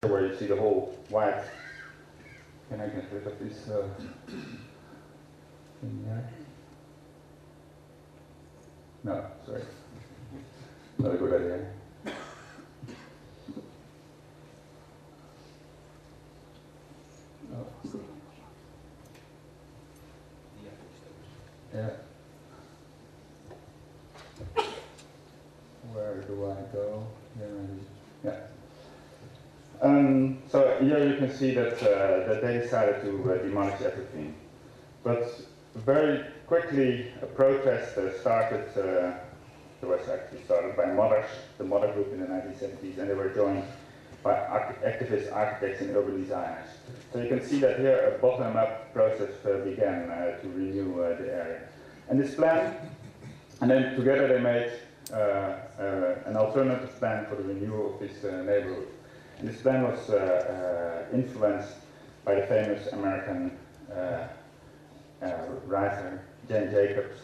picture where you see the whole white. Can I get rid of this thing here? No, sorry. Not a good idea. Oh. Yeah. Where do I go? Yeah. So here you can see that that they decided to demolish everything, but very quickly a protest started. It was actually started by mothers, the mother group in the 1970s, and they were joined by activist architects and urban designers. So you can see that here a bottom-up process began to renew the area. And this plan, and then together they made an alternative plan for the renewal of this neighborhood. And this plan was influenced by the famous American writer Jane Jacobs.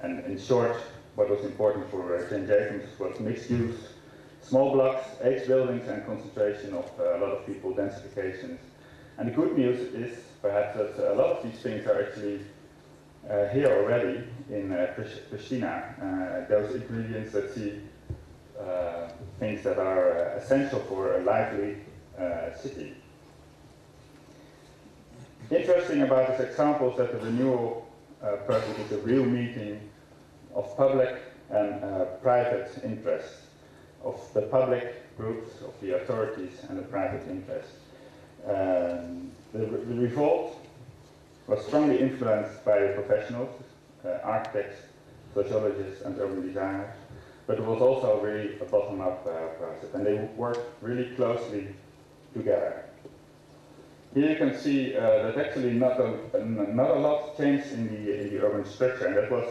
And in short, what was important for Jane Jacobs was mixed use, small blocks, age buildings, and concentration of a lot of people, densifications. And the good news is perhaps that a lot of these things are actually here already in Prishtina. Those ingredients that see things that are essential for a lively city. Interesting about this example is that the renewal project is a real meeting of public and private interests, of the public groups, of the authorities, and the private interests. The revolt was strongly influenced by the professionals, architects, sociologists, and urban designers, but it was also really a bottom-up process, and they worked really closely together. Here you can see that actually not a lot changed in the urban structure, and that was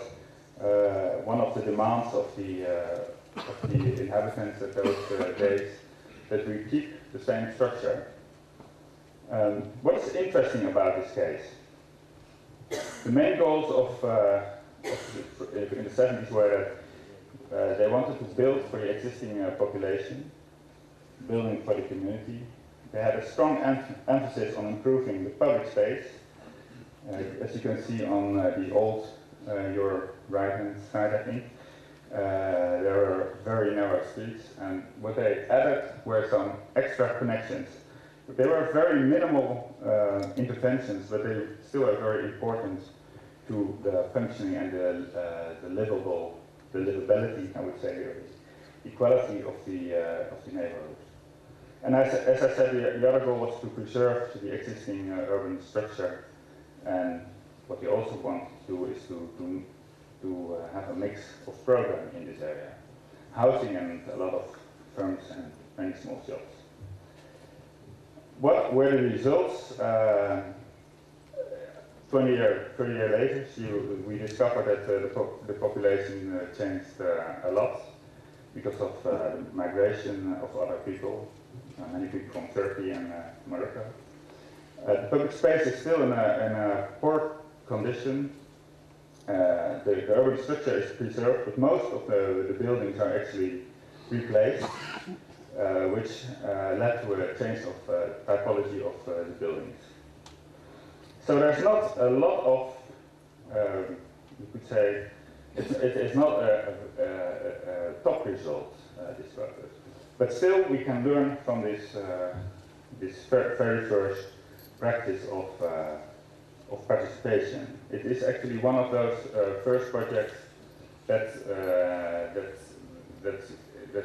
one of the demands of the inhabitants at those days, that we keep the same structure. What's interesting about this case? The main goals in the 70s were that they wanted to build for the existing population, building for the community. They had a strong emphasis on improving the public space. As you can see on the old, your right-hand side, I think, there were very narrow streets, and what they added were some extra connections. But they were very minimal interventions, but they still are very important to the functioning and the livability, I would say, the equality of the neighborhood. And as I said, the other goal was to preserve the existing urban structure, and what they also want to do is to have a mix of program in this area, housing and a lot of firms and many small shops. What were the results? 30 years later, we discovered that the population changed a lot because of the migration of other people, many people from Turkey and Morocco. The public space is still in a poor condition. The urban structure is preserved, but most of the buildings are actually replaced, which led to a change of typology of the buildings. So there's not a lot of, you could say, it's not a top result, this process. But still, we can learn from this very first practice of participation. It is actually one of those first projects that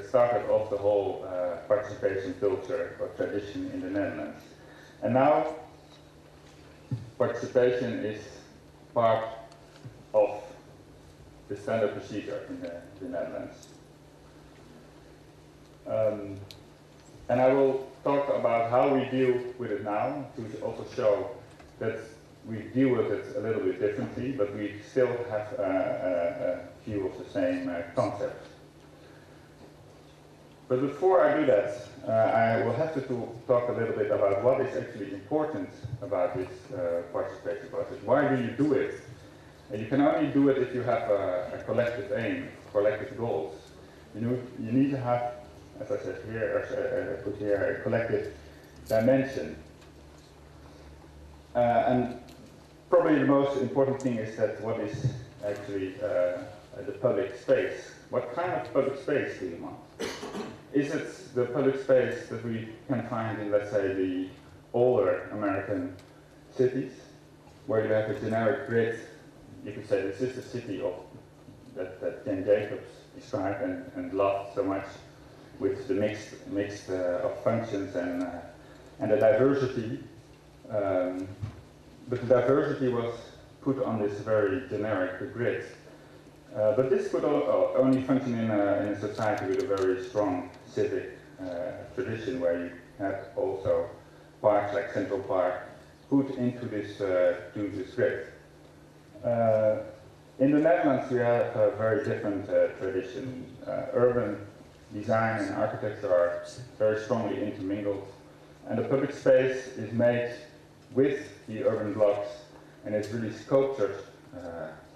started off the whole participation culture or tradition in the Netherlands. And now, participation is part of the standard procedure in the Netherlands. And I will talk about how we deal with it now, to also show that we deal with it a little bit differently, but we still have a few of the same concepts. But before I do that, I will have to talk a little bit about what is actually important about this participation process. Why do you do it? And you can only do it if you have a collective aim, collective goals. You need to have as I said here, or put here, a collective dimension. And probably the most important thing is that what is actually the public space. What kind of public space do you want? Is it the public space that we can find in, let's say, the older American cities, where you have a generic grid? You could say this is the city of that Ken Jacobs described and loved so much, with the mix of functions and the diversity. But the diversity was put on this very generic grid. But this could only function in a society with a very strong civic tradition, where you have also parks like Central Park put into this grid. In the Netherlands, we have a very different tradition. Urban design and architecture are very strongly intermingled, and the public space is made with the urban blocks, and it's really sculptured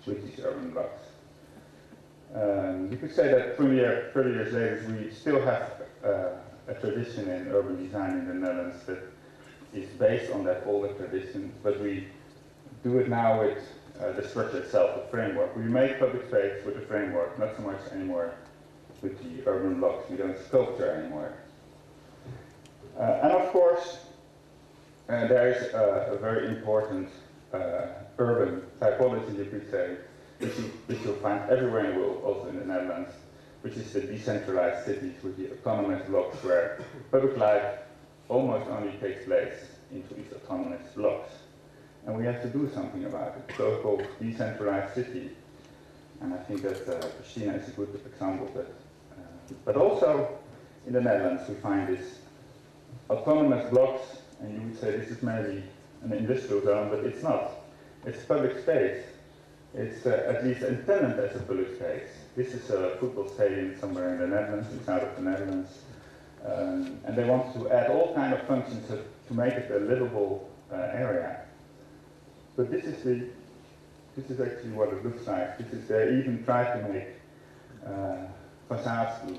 with these urban blocks. You could say that 30 years later, we still have a tradition in urban design in the Netherlands that is based on that older tradition, but we do it now with the structure itself, the framework. We make public space with the framework, not so much anymore with the urban blocks. We don't sculpture anymore. And of course, there is a very important urban typology, you could say, which you'll find everywhere in the world, also in the Netherlands, which is the decentralized cities with the autonomous blocks, where public life almost only takes place into these autonomous blocks. And we have to do something about it, so-called decentralized city. And I think that Prishtina is a good example of that. But also in the Netherlands, we find this autonomous blocks, and you would say this is maybe an industrial zone, but it's not. It's public space. It's at least intended as a public space. This is a football stadium somewhere in the Netherlands, in south of the Netherlands. And they want to add all kinds of functions to make it a livable area. But this is actually what it looks like. They even try to make facades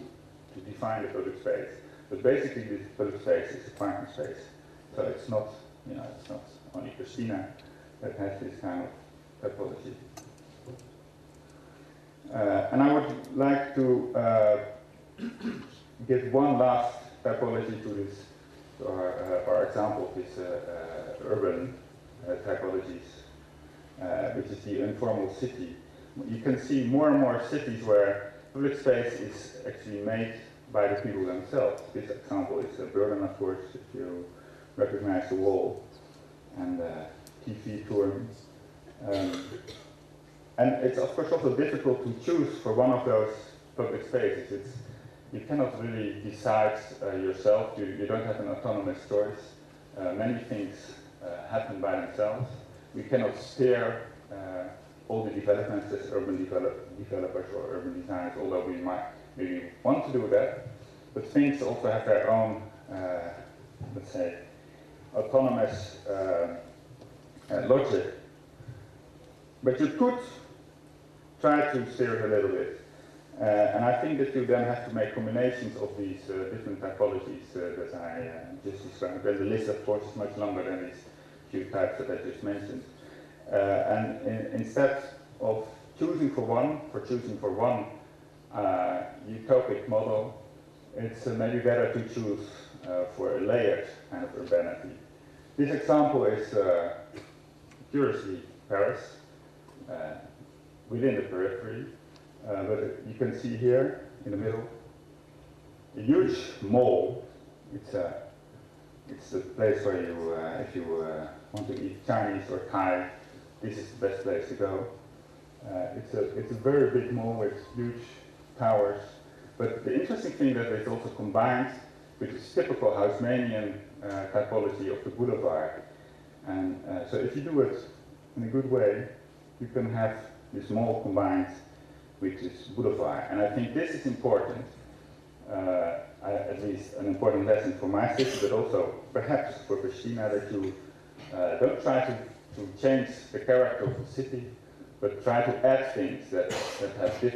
to define the public space. But basically, this public space is a parking space. So it's not, it's not only Prishtina that has this kind of typology. And I would like to give one last typology to this, to our example of this urban typologies, which is the informal city. You can see more and more cities where public space is actually made by the people themselves. This example is Berlin, of course, if you recognize the wall, and TV Tour. And it's of course also difficult to choose for one of those public spaces. You cannot really decide yourself. You don't have an autonomous choice. Many things happen by themselves. We cannot steer all the developments as urban developers or urban designers, although we might maybe want to do that. But things also have their own, let's say, autonomous logic. But you could try to steer it a little bit. And I think that you then have to make combinations of these different typologies that I just described. And the list, of course, is much longer than these few types that I just mentioned. Instead of choosing for one utopic model, it's maybe better to choose for a layered kind of urbanity. This example is curiously Paris, within the periphery. But you can see here in the middle a huge mall. It's a place where you, if you want to eat Chinese or Thai, this is the best place to go. It's a very big mall with huge towers. But the interesting thing that it's also combined with this typical Haussmannian typology of the boulevard. And so if you do it in a good way, you can have this mall combined with this boulevard. And I think this is important, at least an important lesson for my city, but also perhaps for Prishtina, that you don't try to change the character of the city, but try to add things that have different